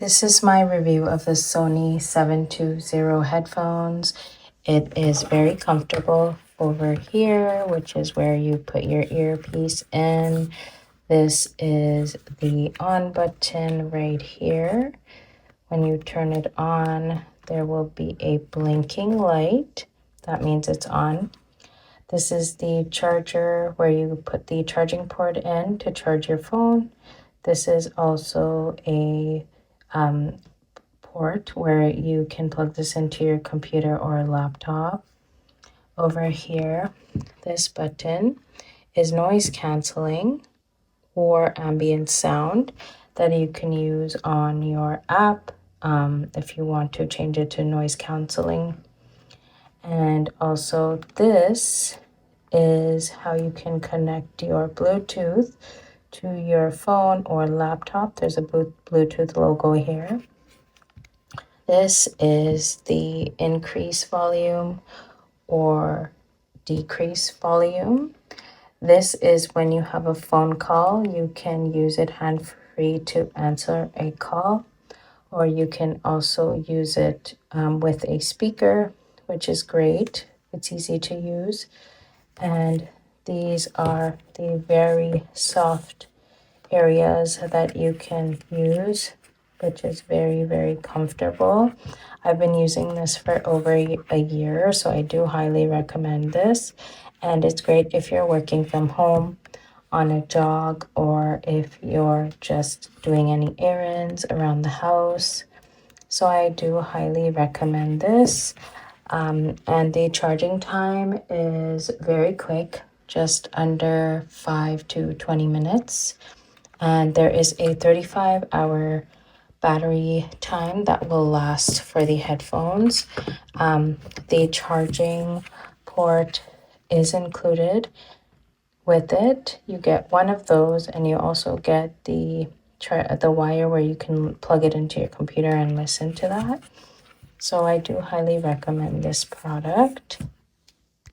This is my review of the Sony 720 headphones. It is very comfortable over here, which is where you put your earpiece in. This is the on button right here. When you turn it on, there will be a blinking light. That means it's on. This is the charger where you put the charging port in to charge your phone. This is also a port where you can plug this into your computer or laptop. Over here, this button is noise canceling or ambient sound that you can use on your app if you want to change it to noise canceling. And also this is how you can connect your Bluetooth to your phone or laptop. There's a Bluetooth logo here. This is the increase volume or decrease volume. This is when you have a phone call, you can use it hand-free to answer a call, or you can also use it with a speaker, which is great. It's easy to use. And these are the very soft areas that you can use, which is very, very comfortable. I've been using this for over a year, so I do highly recommend this. And it's great if you're working from home on a jog or if you're just doing any errands around the house. So I do highly recommend this. And the charging time is very quick, just under 5 to 20 minutes. And there is a 35-hour battery time that will last for the headphones. The charging port is included with it. You get one of those, and you also get the wire where you can plug it into your computer and listen to that. So I do highly recommend this product.